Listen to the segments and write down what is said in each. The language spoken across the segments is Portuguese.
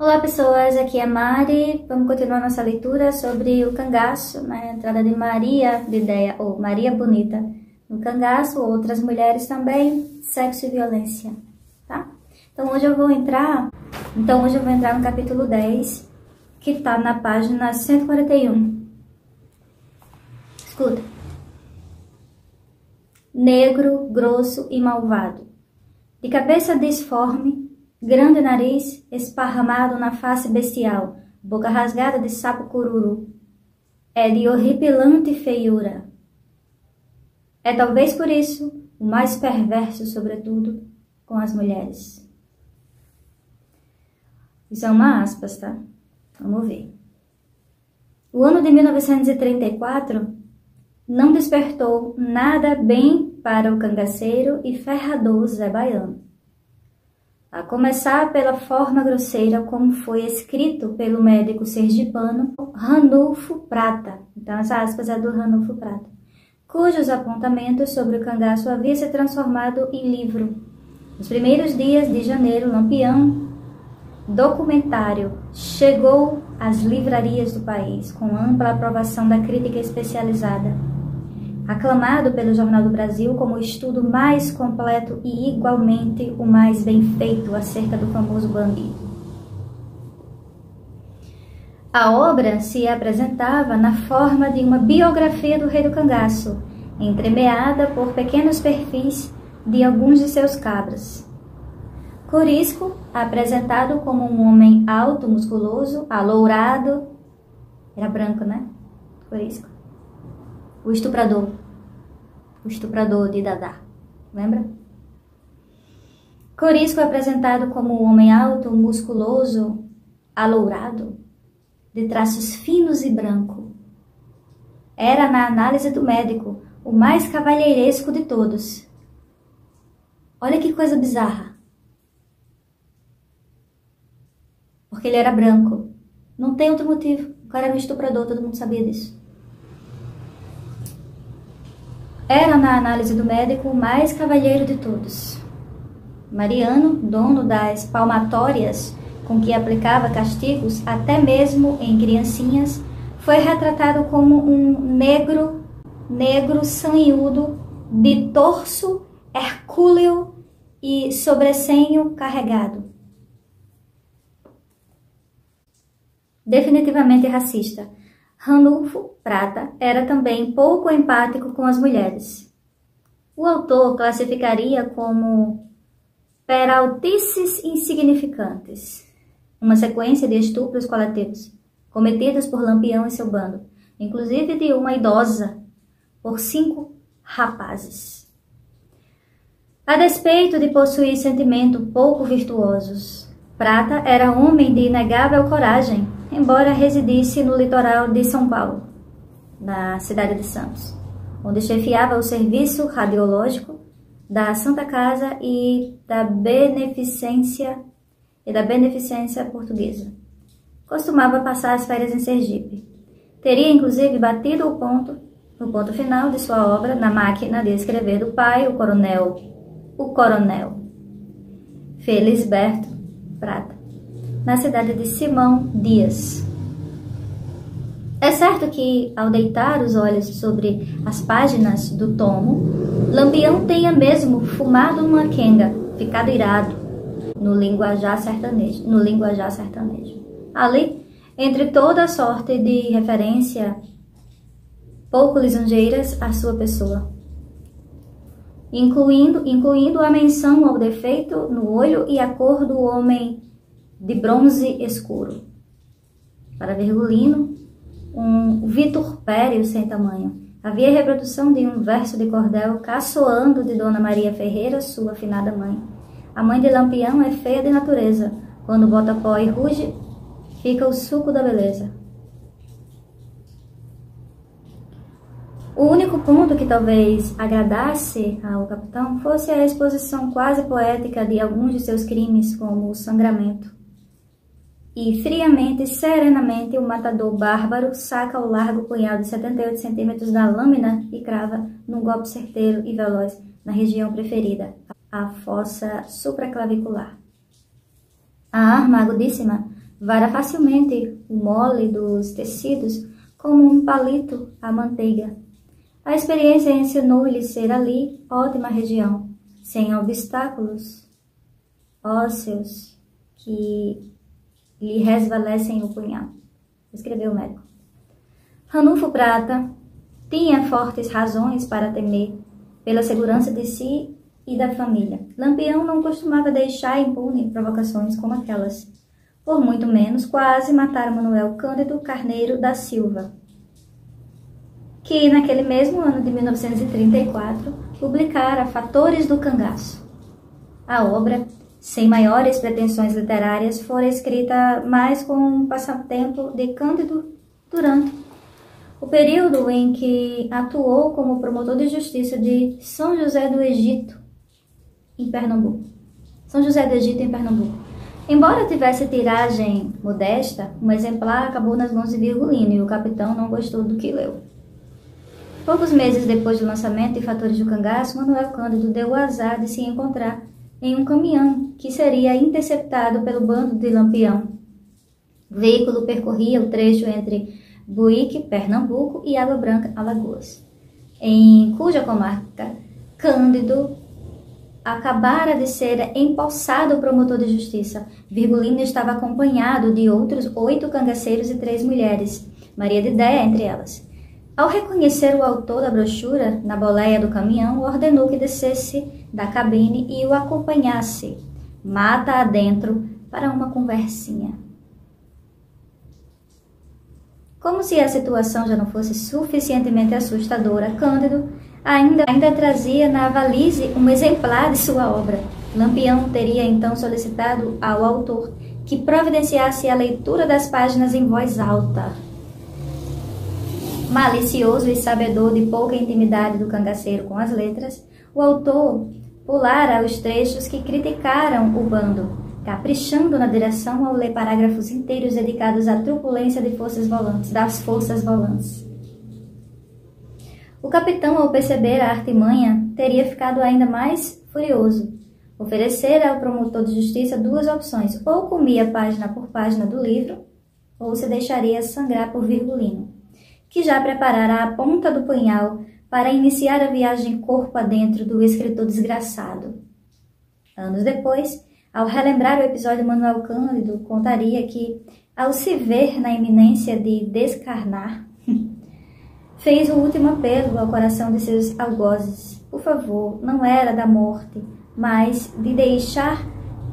Olá pessoas, aqui é Mari. Vamos continuar nossa leitura sobre o cangaço, na entrada de Maria de Ideia, ou Maria Bonita no cangaço, outras mulheres também, sexo e violência, tá? Então hoje eu vou entrar no capítulo 10, que está na página 141. Escuta. Negro, grosso e malvado, de cabeça disforme, grande nariz esparramado na face bestial, boca rasgada de sapo cururu. É de horripilante feiura. É talvez por isso o mais perverso, sobretudo, com as mulheres. Isso é uma aspas, tá? Vamos ver. O ano de 1934 não despertou nada bem para o cangaceiro e ferrador Zé Baiano. A começar pela forma grosseira como foi escrito pelo médico sergipano Ranulfo Prata. Então, essa aspas é do Ranulfo Prata, cujos apontamentos sobre o cangaço haviam se transformado em livro. Nos primeiros dias de janeiro, Lampião documentário chegou às livrarias do país com ampla aprovação da crítica especializada, aclamado pelo Jornal do Brasil como o estudo mais completo e igualmente o mais bem feito acerca do famoso bandido. A obra se apresentava na forma de uma biografia do rei do cangaço, entremeada por pequenos perfis de alguns de seus cabras. Corisco, apresentado como um homem alto, musculoso, alourado, era branco, né? Corisco. O estuprador de Dadá, lembra? Corisco é apresentado como um homem alto, musculoso, alourado, de traços finos e branco. Era, na análise do médico, o mais cavalheiresco de todos. Olha que coisa bizarra. Porque ele era branco. Não tem outro motivo. O cara era um estuprador, todo mundo sabia disso. Era, na análise do médico, o mais cavalheiro de todos. Mariano, dono das palmatórias com que aplicava castigos, até mesmo em criancinhas, foi retratado como um negro sanhudo, de torso hercúleo e sobressenho carregado. Definitivamente racista. Ranulfo Prata era também pouco empático com as mulheres. O autor classificaria como peraltices insignificantes uma sequência de estupros coletivos cometidos por Lampião e seu bando, inclusive de uma idosa, por 5 rapazes. A despeito de possuir sentimentos pouco virtuosos, Prata era homem de inegável coragem, embora residisse no litoral de São Paulo, na cidade de Santos, onde chefiava o serviço radiológico da Santa Casa e da Beneficência Portuguesa. Costumava passar as férias em Sergipe. Teria inclusive batido o ponto final de sua obra na máquina de escrever do pai, o coronel Felisberto Prata, na cidade de Simão Dias. É certo que, ao deitar os olhos sobre as páginas do tomo, Lampião tenha mesmo fumado uma quenga, ficado irado no linguajar sertanejo. Ali, entre toda a sorte de referência pouco lisonjeiras à sua pessoa, incluindo a menção ao defeito no olho e a cor do homem de bronze escuro. Para Virgulino, um vitupério sem tamanho. Havia reprodução de um verso de cordel caçoando de Dona Maria Ferreira, sua finada mãe. A mãe de Lampião é feia de natureza. Quando bota pó e ruge, fica o suco da beleza. O único ponto que talvez agradasse ao capitão fosse a exposição quase poética de alguns de seus crimes, como o sangramento. E friamente e serenamente o matador bárbaro saca o largo punhal de 78 centímetros da lâmina e crava num golpe certeiro e veloz na região preferida, a fossa supraclavicular. A arma agudíssima vara facilmente o mole dos tecidos como um palito a manteiga. A experiência ensinou-lhe ser ali ótima região, sem obstáculos ósseos que lhe resvalecem o punhal, escreveu o médico. Ranulfo Prata tinha fortes razões para temer pela segurança de si e da família. Lampião não costumava deixar impune provocações como aquelas. Por muito menos, quase mataram Manuel Cândido Carneiro da Silva, que naquele mesmo ano de 1934 publicara Fatores do Cangaço. A obra, sem maiores pretensões literárias, fora escrita mais com um passatempo de Cândido durante o período em que atuou como promotor de justiça de São José do Egito, em Pernambuco. Embora tivesse tiragem modesta, um exemplar acabou nas mãos de Virgulino e o capitão não gostou do que leu. Poucos meses depois do lançamento de Fatores do Cangaço, Manuel Cândido deu o azar de se encontrar em um caminhão que seria interceptado pelo bando de Lampião. O veículo percorria o trecho entre Buíque, Pernambuco, e Água Branca, Alagoas, em cuja comarca Cândido acabara de ser empossado promotor de justiça. Virgulino estava acompanhado de outros 8 cangaceiros e 3 mulheres, Maria de Déia entre elas. Ao reconhecer o autor da brochura na boleia do caminhão, ordenou que descesse da cabine e o acompanhasse, mata adentro, para uma conversinha. Como se a situação já não fosse suficientemente assustadora, Cândido ainda trazia na valise um exemplar de sua obra. Lampião teria então solicitado ao autor que providenciasse a leitura das páginas em voz alta. Malicioso e sabedor de pouca intimidade do cangaceiro com as letras, o autor pulara os trechos que criticaram o bando, caprichando na direção ao ler parágrafos inteiros dedicados à truculência das forças volantes. O capitão, ao perceber a artimanha, teria ficado ainda mais furioso. Oferecera ao promotor de justiça 2 opções: ou comia página por página do livro, ou se deixaria sangrar por Virgulino, que já preparara a ponta do punhal para iniciar a viagem corpo adentro do escritor desgraçado. Anos depois, ao relembrar o episódio, Manuel Cândido contaria que, ao se ver na iminência de descarnar, fez o último apelo ao coração de seus algozes. Por favor, não era da morte, mas de deixar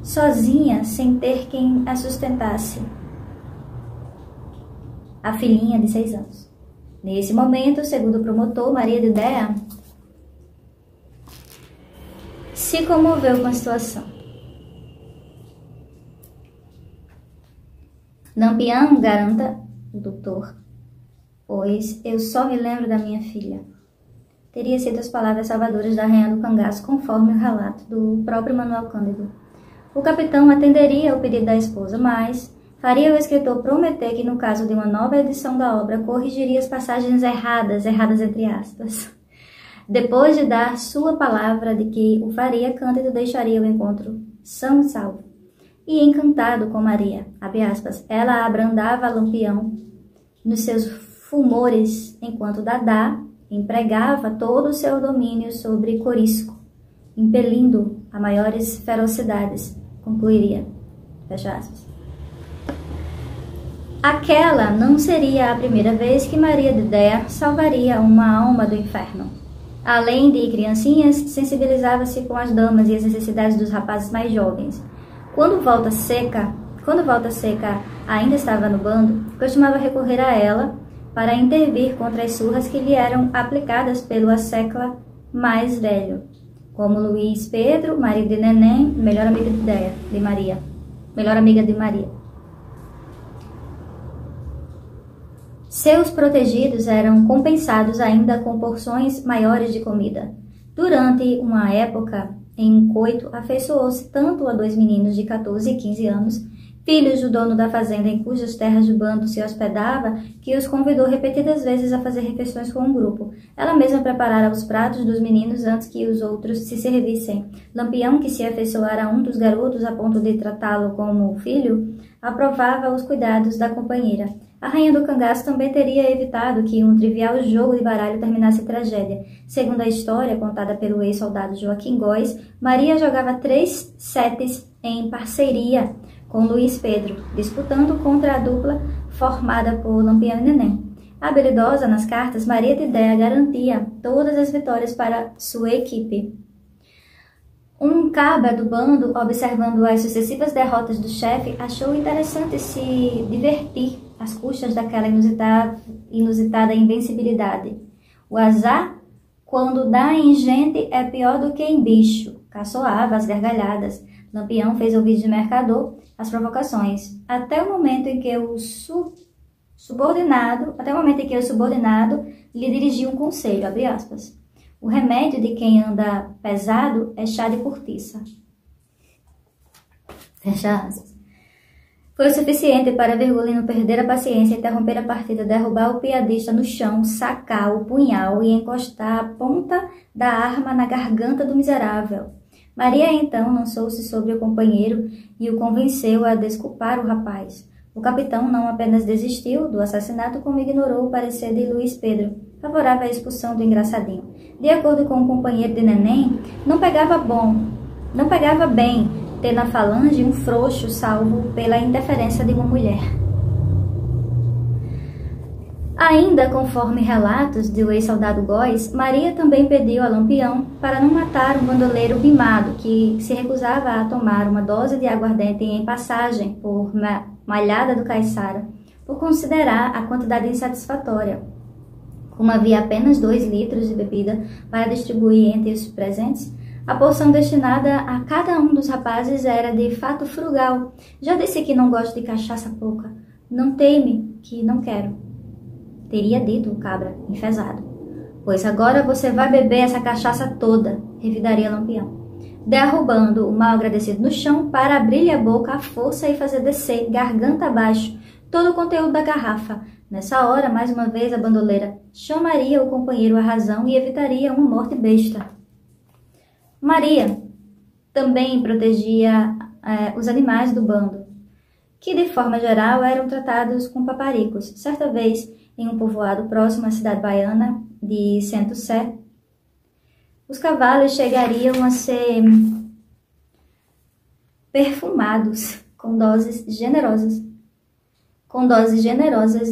sozinha sem ter quem a sustentasse a filhinha de 6 anos. Nesse momento, segundo o promotor, Maria de Déia se comoveu com a situação. Lampião, garanta o doutor, pois eu só me lembro da minha filha. Teria sido as palavras salvadoras da rainha do cangaço, conforme o relato do próprio Manuel Cândido. O capitão atenderia ao pedido da esposa, mas faria o escritor prometer que, no caso de uma nova edição da obra, corrigiria as passagens erradas entre aspas. Depois de dar sua palavra de que o faria, Cândido deixaria o encontro são e salvo. E encantado com Maria, abre aspas, ela abrandava Lampião nos seus fulmores, enquanto Dadá empregava todo o seu domínio sobre Corisco, impelindo a maiores ferocidades, concluiria, fecha aspas. Aquela não seria a primeira vez que Maria de Déia salvaria uma alma do inferno. Além de criancinhas, sensibilizava-se com as damas e as necessidades dos rapazes mais jovens. Quando Volta Seca ainda estava no bando, costumava recorrer a ela para intervir contra as surras que lhe eram aplicadas pelo assecla mais velho, como Luiz Pedro, marido de Neném, melhor amiga de Maria. Seus protegidos eram compensados ainda com porções maiores de comida. Durante uma época, em um coito, afeiçoou-se tanto a 2 meninos de 14 e 15 anos, filhos do dono da fazenda em cujas terras o bando se hospedava, que os convidou repetidas vezes a fazer refeições com um grupo. Ela mesma preparara os pratos dos meninos antes que os outros se servissem. Lampião, que se afeiçoara a um dos garotos a ponto de tratá-lo como filho, aprovava os cuidados da companheira. A rainha do cangaço também teria evitado que um trivial jogo de baralho terminasse em tragédia. Segundo a história contada pelo ex-soldado Joaquim Góes, Maria jogava 3 setes em parceria com Luís Pedro, disputando contra a dupla formada por Lampião e Neném. Habilidosa nas cartas, Maria de Déa garantia todas as vitórias para sua equipe. Um cabra do bando, observando as sucessivas derrotas do chefe, achou interessante se divertir às custas daquela inusitada invencibilidade. O azar, quando dá em gente, é pior do que em bicho. Caçoava as gargalhadas. Lampião fez ouvidos de mercador as provocações, até o momento em que o subordinado lhe dirigiu um conselho, abre aspas. O remédio de quem anda pesado é chá de cortiça. Fecha aspas. Foi o suficiente para Virgulino perder a paciência, interromper a partida, derrubar o piadista no chão, sacar o punhal e encostar a ponta da arma na garganta do miserável. Maria então lançou-se sobre o companheiro e o convenceu a desculpar o rapaz. O capitão não apenas desistiu do assassinato, como ignorou o parecer de Luís Pedro, favorável à expulsão do engraçadinho. De acordo com o companheiro de Neném, não pegava bem ter na falange um frouxo salvo pela indiferença de uma mulher. Ainda conforme relatos do ex-soldado Góes, Maria também pediu a Lampião para não matar um bandoleiro mimado que se recusava a tomar uma dose de aguardente em passagem por Malhada do Caiçara, por considerar a quantidade insatisfatória. Como havia apenas 2 litros de bebida para distribuir entre os presentes, a porção destinada a cada um dos rapazes era de fato frugal. Já disse que não gosto de cachaça pouca. Não teme que não quero, teria dito o cabra, enfesado. Pois agora você vai beber essa cachaça toda, revidaria Lampião, derrubando o mal agradecido no chão para abrir-lhe a boca à força e fazer descer, garganta abaixo, todo o conteúdo da garrafa. Nessa hora, mais uma vez, a bandoleira chamaria o companheiro à razão e evitaria uma morte besta. Maria também protegia os animais do bando, que de forma geral eram tratados com paparicos. Certa vez, em um povoado próximo à cidade baiana de Centro-Sé, os cavalos chegariam a ser perfumados com doses generosas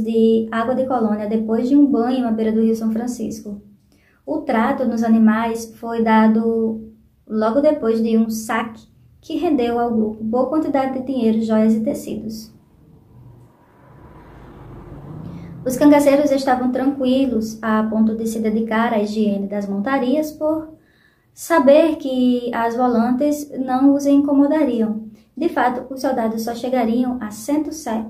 de água de colônia depois de um banho à beira do Rio São Francisco. O trato nos animais foi dado logo depois de um saque que rendeu ao grupo boa quantidade de dinheiro, joias e tecidos. Os cangaceiros estavam tranquilos a ponto de se dedicar à higiene das montarias por saber que as volantes não os incomodariam. De fato, os soldados só chegariam a Centro-Sé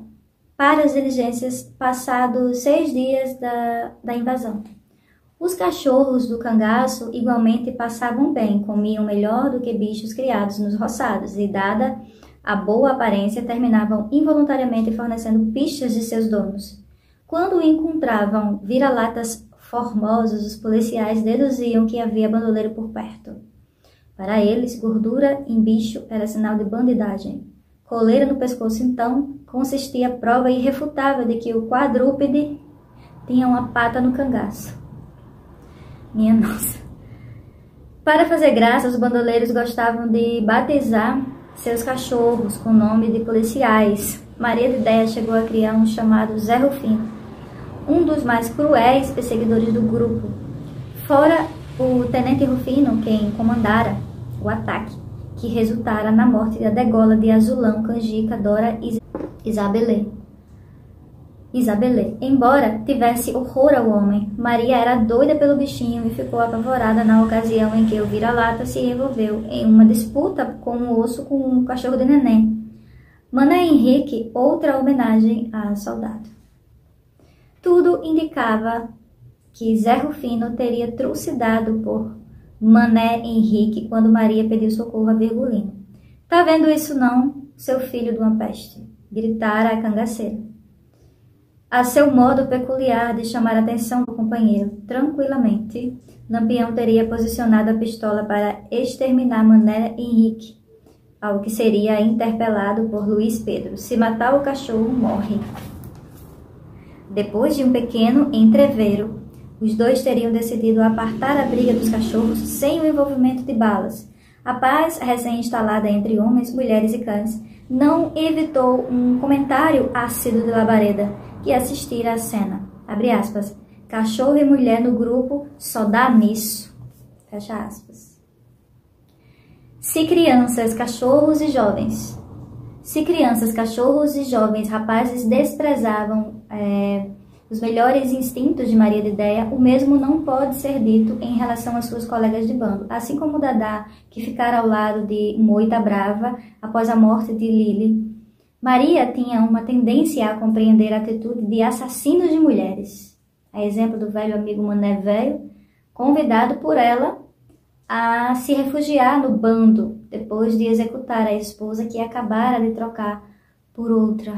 para as diligências passados 6 dias da invasão. Os cachorros do cangaço igualmente passavam bem, comiam melhor do que bichos criados nos roçados e, dada a boa aparência, terminavam involuntariamente fornecendo pistas de seus donos. Quando encontravam vira-latas formosos, os policiais deduziam que havia bandoleiro por perto. Para eles, gordura em bicho era sinal de bandidagem. Coleira no pescoço, então, consistia a prova irrefutável de que o quadrúpede tinha uma pata no cangaço. Minha nossa! Para fazer graça, os bandoleiros gostavam de batizar seus cachorros com o nome de policiais. Maria de Déa chegou a criar um chamado Zé Rufino, um dos mais cruéis perseguidores do grupo. Fora o tenente Rufino, quem comandara o ataque, que resultara na morte da degola de Azulão, Canjica, Dora e Isabelê. Embora tivesse horror ao homem, Maria era doida pelo bichinho e ficou apavorada na ocasião em que o vira-lata se envolveu em uma disputa com o osso com o cachorro de Neném. Mané Henrique, outra homenagem a soldado. Tudo indicava que Zé Rufino teria trucidado por Mané Henrique quando Maria pediu socorro a Virgulino. Tá vendo isso não, seu filho de uma peste? Gritara a cangaceira, a seu modo peculiar de chamar a atenção do companheiro. Tranquilamente, Lampião teria posicionado a pistola para exterminar Mané Henrique, ao que seria interpelado por Luís Pedro: se matar o cachorro, morre. Depois de um pequeno entrevero, os dois teriam decidido apartar a briga dos cachorros sem o envolvimento de balas. A paz recém-instalada entre homens, mulheres e cães não evitou um comentário ácido de Labareda, que assistira à cena. Abre aspas. Cachorro e mulher no grupo só dá nisso. Fecha aspas. Se crianças, cachorros e jovens rapazes desprezavam os melhores instintos de Maria de Déia, o mesmo não pode ser dito em relação às suas colegas de bando. Assim como Dadá, que ficara ao lado de Moita Brava após a morte de Lili, Maria tinha uma tendência a compreender a atitude de assassinos de mulheres. A exemplo do velho amigo Mané Velho, convidado por ela a se refugiar no bando depois de executar a esposa que acabara de trocar por outra.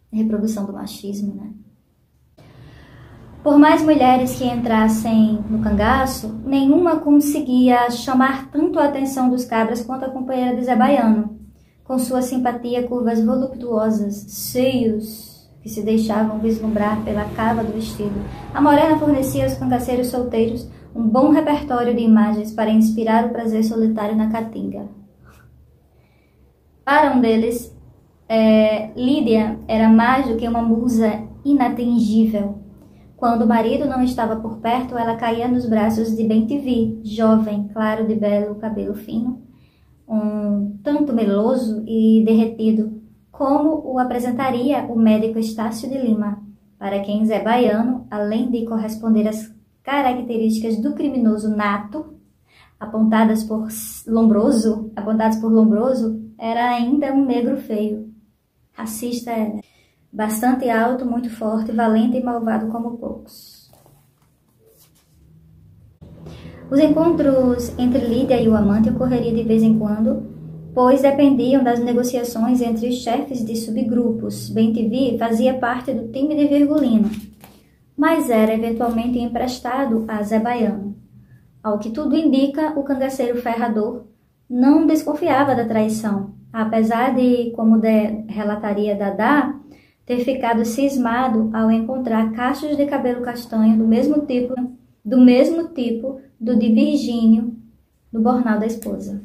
Reprodução do machismo, né? Por mais mulheres que entrassem no cangaço, nenhuma conseguia chamar tanto a atenção dos cabras quanto a companheira de Zé Baiano, com sua simpatia, curvas voluptuosas, seios que se deixavam vislumbrar pela cava do vestido. A morena fornecia aos cangaceiros solteiros um bom repertório de imagens para inspirar o prazer solitário na caatinga. Para um deles, Lídia era mais do que uma musa inatingível. Quando o marido não estava por perto, ela caía nos braços de Bem-te-vi, jovem, claro de belo cabelo fino, um tanto meloso e derretido, como o apresentaria o médico Estácio de Lima, para quem Zé Baiano, além de corresponder às características do criminoso nato, apontadas por Lombroso, era ainda um negro feio. Racista era. Bastante alto, muito forte, valente e malvado como poucos. Os encontros entre Lídia e o amante ocorreriam de vez em quando, pois dependiam das negociações entre os chefes de subgrupos. Bem-te-vi fazia parte do time de Virgulino, mas era eventualmente emprestado a Zé Baiano. Ao que tudo indica, o cangaceiro Ferrador não desconfiava da traição, apesar de, como relataria Dadá, ter ficado cismado ao encontrar cachos de cabelo castanho do mesmo tipo do de Virgínio no bornal da esposa.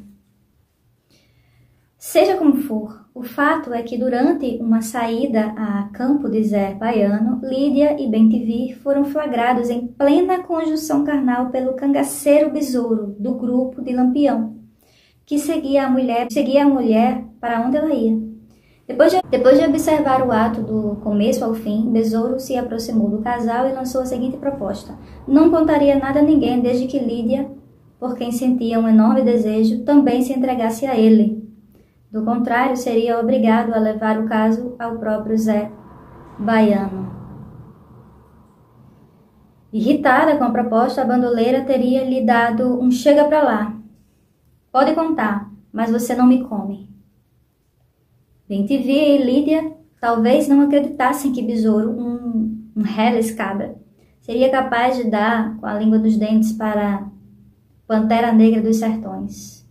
Seja como for, o fato é que durante uma saída a campo de Zé Baiano, Lídia e Bem-te-vi foram flagrados em plena conjunção carnal pelo cangaceiro Besouro, do grupo de Lampião, que seguia a mulher para onde ela ia. Depois de observar o ato do começo ao fim, Besouro se aproximou do casal e lançou a seguinte proposta: não contaria nada a ninguém desde que Lídia, por quem sentia um enorme desejo, também se entregasse a ele. Do contrário, seria obrigado a levar o caso ao próprio Zé Baiano. Irritada com a proposta, a bandoleira teria lhe dado um chega pra lá. Pode contar, mas você não me come. Bem-te-vi e Lídia talvez não acreditassem que Besouro, um reles cabra, seria capaz de dar com a língua dos dentes para a Pantera Negra dos Sertões.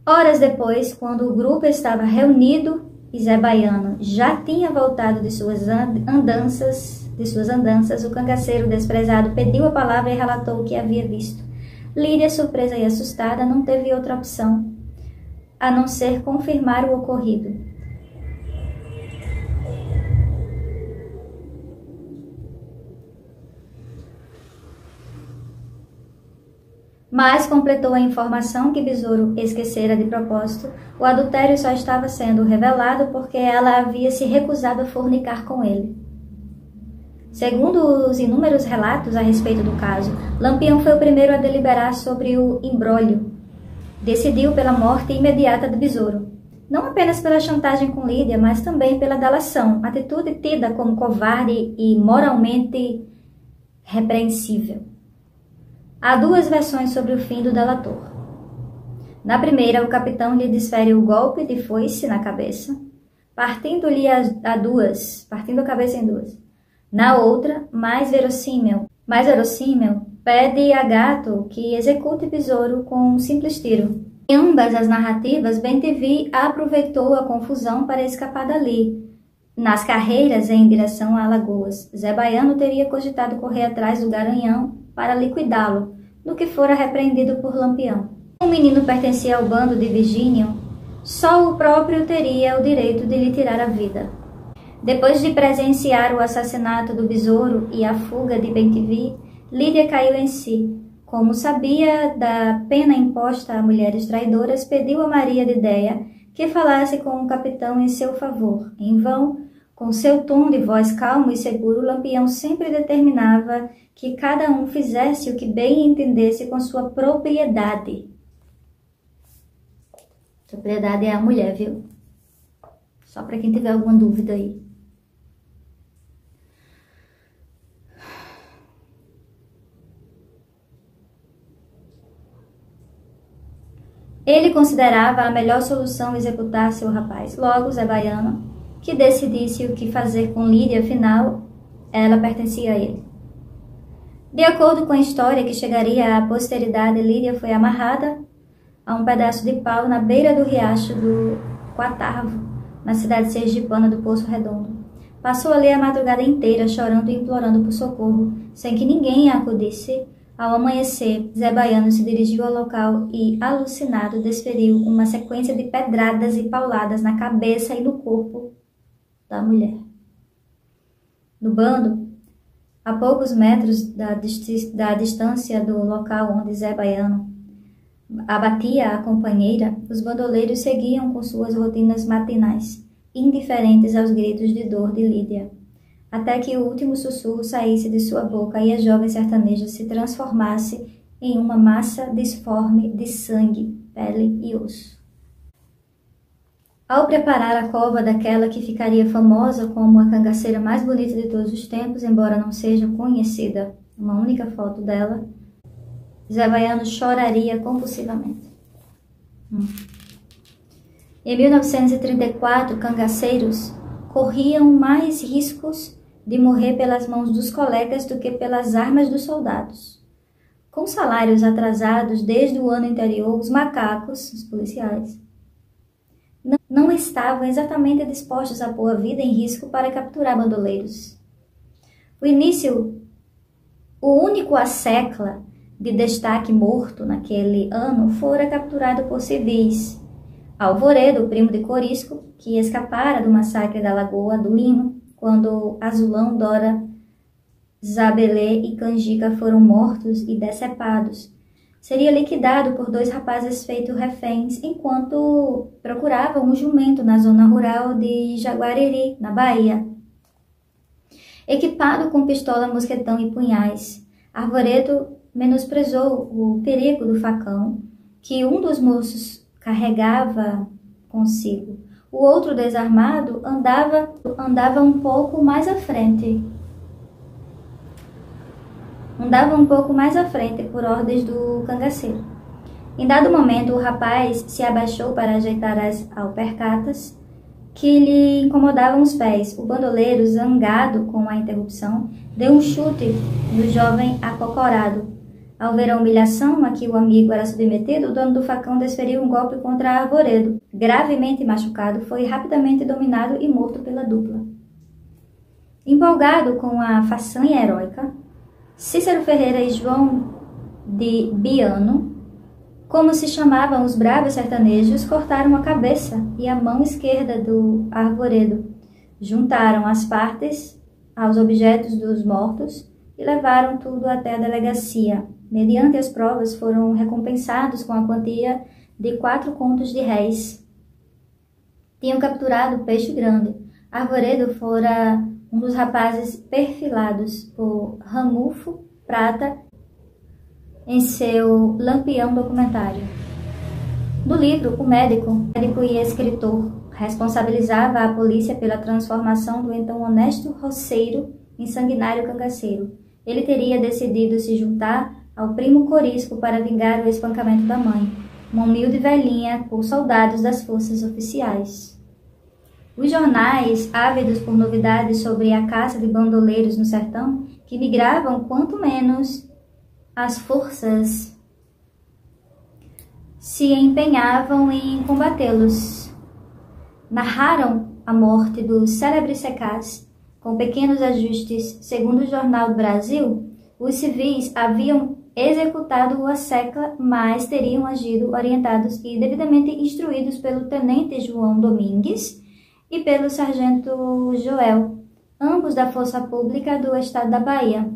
Horas depois, quando o grupo estava reunido e Zé Baiano já tinha voltado de suas andanças, o cangaceiro desprezado pediu a palavra e relatou o que havia visto. Lídia, surpresa e assustada, não teve outra opção a não ser confirmar o ocorrido. Mas completou a informação que Besouro esquecera de propósito. O adultério só estava sendo revelado porque ela havia se recusado a fornicar com ele. Segundo os inúmeros relatos a respeito do caso, Lampião foi o primeiro a deliberar sobre o imbróglio. Decidiu pela morte imediata de Besouro, não apenas pela chantagem com Lídia, mas também pela delação, atitude tida como covarde e moralmente repreensível. Há duas versões sobre o fim do delator. Na primeira, o capitão lhe desfere o golpe de foice na cabeça, partindo-lhe partindo a cabeça em duas. Na outra, mais verossímil, pede a Gato que execute Besouro com um simples tiro. Em ambas as narrativas, Bem-te-vi aproveitou a confusão para escapar dali. Nas carreiras em direção a Alagoas, Zé Baiano teria cogitado correr atrás do Garanhão para liquidá-lo, no que fora repreendido por Lampião. O menino pertencia ao bando de Virgínio, só o próprio teria o direito de lhe tirar a vida. Depois de presenciar o assassinato do Besouro e a fuga de Bem-te-vi, Lídia caiu em si. Como sabia da pena imposta a mulheres traidoras, pediu a Maria de Déia que falasse com o capitão em seu favor. Em vão, com seu tom de voz calmo e seguro, Lampião sempre determinava que cada um fizesse o que bem entendesse com sua propriedade. Propriedade é a mulher, viu? Só para quem tiver alguma dúvida aí. Ele considerava a melhor solução executar seu rapaz. Logo, Zé Baiano, que decidisse o que fazer com Lídia, afinal, ela pertencia a ele. De acordo com a história que chegaria à posteridade, Lídia foi amarrada a um pedaço de pau na beira do riacho do Quatarvo, na cidade sergipana do Poço Redondo. Passou ali a madrugada inteira chorando e implorando por socorro, sem que ninguém a acudisse. Ao amanhecer, Zé Baiano se dirigiu ao local e, alucinado, desferiu uma sequência de pedradas e pauladas na cabeça e no corpo da mulher. No bando, a poucos metros da distância do local onde Zé Baiano abatia a companheira, os bandoleiros seguiam com suas rotinas matinais, indiferentes aos gritos de dor de Lídia, até que o último sussurro saísse de sua boca e a jovem sertaneja se transformasse em uma massa disforme de sangue, pele e osso. Ao preparar a cova daquela que ficaria famosa como a cangaceira mais bonita de todos os tempos, embora não seja conhecida uma única foto dela, Zé Baiano choraria compulsivamente. Em 1934, cangaceiros corriam mais riscos de morrer pelas mãos dos colegas do que pelas armas dos soldados. Com salários atrasados desde o ano anterior, os macacos, os policiais, não estavam exatamente dispostos a pôr a vida em risco para capturar bandoleiros. O único assecla de destaque morto naquele ano fora capturado por civis. Alvoredo, primo de Corisco, que escapara do massacre da Lagoa do Lino, quando Azulão, Dora, Zabelê e Canjica foram mortos e decepados, seria liquidado por dois rapazes feitos reféns enquanto procuravam um jumento na zona rural de Jaguariri, na Bahia. Equipado com pistola, mosquetão e punhais, Arvoredo menosprezou o perigo do facão que um dos moços carregava consigo. O outro, desarmado, andava um pouco mais à frente. Por ordens do cangaceiro. Em dado momento, o rapaz se abaixou para ajeitar as alpercatas que lhe incomodavam os pés. O bandoleiro, zangado com a interrupção, deu um chute no jovem acocorado. Ao ver a humilhação a que o amigo era submetido, o dono do facão desferiu um golpe contra Arvoredo. Gravemente machucado, foi rapidamente dominado e morto pela dupla. Empolgado com a façanha heróica, Cícero Ferreira e João de Biano, como se chamavam os bravos sertanejos, cortaram a cabeça e a mão esquerda do Arvoredo, juntaram as partes aos objetos dos mortos e levaram tudo até a delegacia. Mediante as provas, foram recompensados com a quantia de 4 contos de réis. Tinham capturado peixe grande. Arvoredo fora um dos rapazes perfilados por Ramulfo Prata em seu Lampião documentário. No livro, o médico e escritor responsabilizava a polícia pela transformação do então honesto roceiro em sanguinário cangaceiro. Ele teria decidido se juntar ao primo Corisco para vingar o espancamento da mãe, uma humilde velhinha por soldados das forças oficiais. Os jornais, ávidos por novidades sobre a caça de bandoleiros no sertão, que migravam quanto menos as forças se empenhavam em combatê-los. Narraram a morte do célebre Secaz com pequenos ajustes. Segundo o Jornal do Brasil, os civis haviam executado a seca, mas teriam agido orientados e devidamente instruídos pelo tenente João Domingues e pelo sargento Joel, ambos da Força Pública do Estado da Bahia.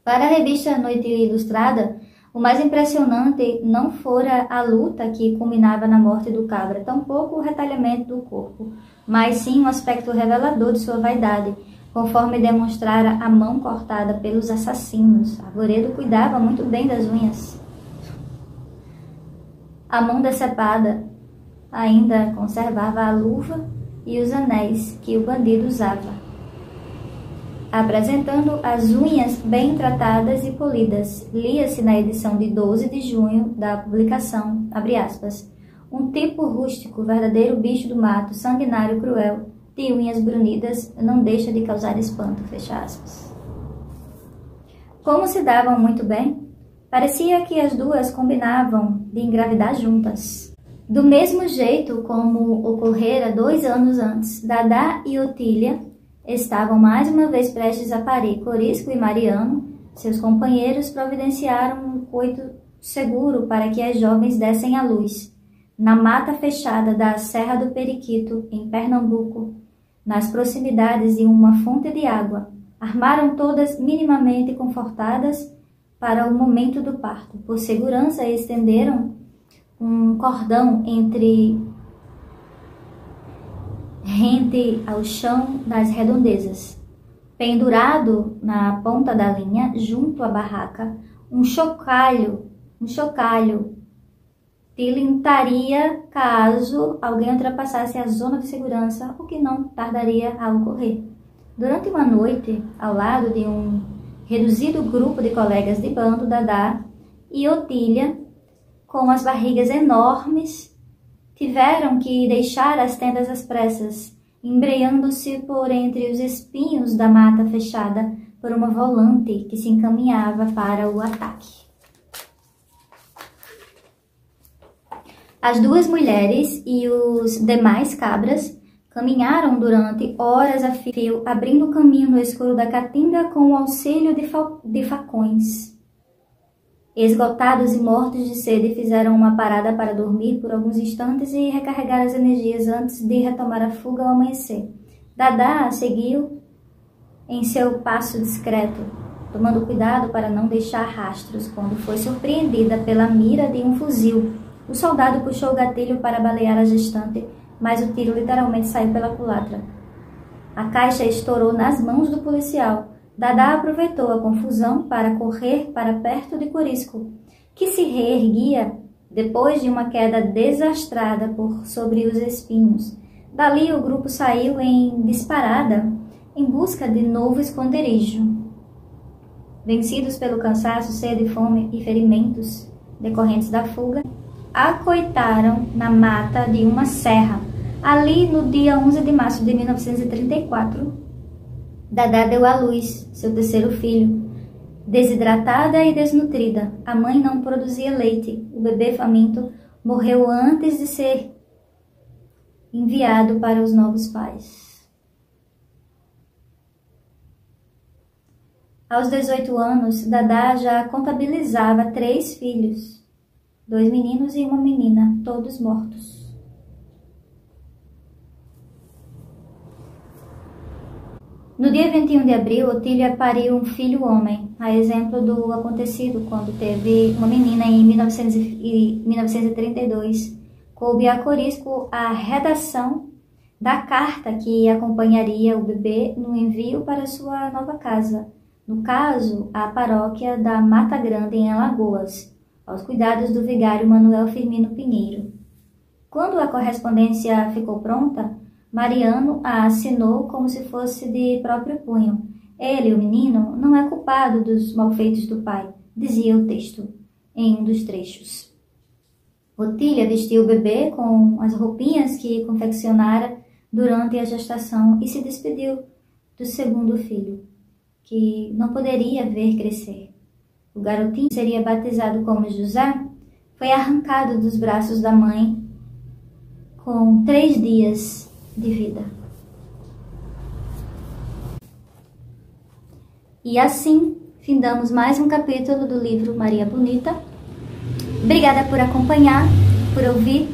Para a revista Noite Ilustrada, o mais impressionante não fora a luta que culminava na morte do cabra, tampouco o retalhamento do corpo, mas sim um aspecto revelador de sua vaidade, conforme demonstrara a mão cortada pelos assassinos. Arvoredo cuidava muito bem das unhas. A mão decepada ainda conservava a luva e os anéis que o bandido usava, apresentando as unhas bem tratadas e polidas. Lia-se na edição de 12 de junho da publicação, abre aspas, um tipo rústico, verdadeiro bicho do mato, sanguinário, cruel, de unhas brunidas, não deixa de causar espanto, fecha aspas. Como se davam muito bem, parecia que as duas combinavam de engravidar juntas. Do mesmo jeito como ocorrera 2 anos antes, Dadá e Otília estavam mais uma vez prestes a parir Corisco e Mariano. Seus companheiros providenciaram um coito seguro para que as jovens dessem à luz. Na mata fechada da Serra do Periquito, em Pernambuco, nas proximidades de uma fonte de água, armaram todas minimamente confortadas para o momento do parto. Por segurança, estenderam um cordão rente ao chão das redondezas. Pendurado na ponta da linha, junto à barraca, um chocalho tilintaria caso alguém ultrapassasse a zona de segurança, o que não tardaria a ocorrer. Durante uma noite, ao lado de um reduzido grupo de colegas de bando, Dadá e Otília, com as barrigas enormes, tiveram que deixar as tendas às pressas, embreando-se por entre os espinhos da mata fechada por uma volante que se encaminhava para o ataque. As duas mulheres e os demais cabras caminharam durante horas a fio, abrindo caminho no escuro da caatinga com o auxílio de facões. Esgotados e mortos de sede, fizeram uma parada para dormir por alguns instantes e recarregar as energias antes de retomar a fuga ao amanhecer. Dadá seguiu em seu passo discreto, tomando cuidado para não deixar rastros, quando foi surpreendida pela mira de um fuzil. O soldado puxou o gatilho para balear a gestante, mas o tiro literalmente saiu pela culatra. A caixa estourou nas mãos do policial. Dadá aproveitou a confusão para correr para perto de Corisco, que se reerguia depois de uma queda desastrada por sobre os espinhos. Dali o grupo saiu em disparada em busca de novo esconderijo. Vencidos pelo cansaço, sede, fome e ferimentos decorrentes da fuga, acoitaram na mata de uma serra. Ali, no dia 11 de março de 1934, Dadá deu à luz seu terceiro filho. Desidratada e desnutrida, a mãe não produzia leite. O bebê faminto morreu antes de ser enviado para os novos pais. Aos 18 anos, Dadá já contabilizava 3 filhos, 2 meninos e uma menina, todos mortos. No dia 21 de abril, Otília pariu um filho homem, a exemplo do acontecido quando teve uma menina em 1932. Coube a Corisco a redação da carta que acompanharia o bebê no envio para sua nova casa, no caso, a paróquia da Mata Grande, em Alagoas, aos cuidados do vigário Manuel Firmino Pinheiro. Quando a correspondência ficou pronta, Mariano a assinou como se fosse de próprio punho. Ele, o menino, não é culpado dos malfeitos do pai, dizia o texto em um dos trechos. Otília vestiu o bebê com as roupinhas que confeccionara durante a gestação e se despediu do segundo filho, que não poderia ver crescer. o garotinho que seria batizado como José, foi arrancado dos braços da mãe com 3 dias de vida. E assim, findamos mais um capítulo do livro Maria Bonita. Obrigada por acompanhar, por ouvir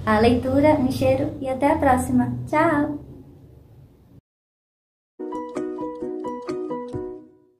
a leitura, um cheiro e até a próxima. Tchau!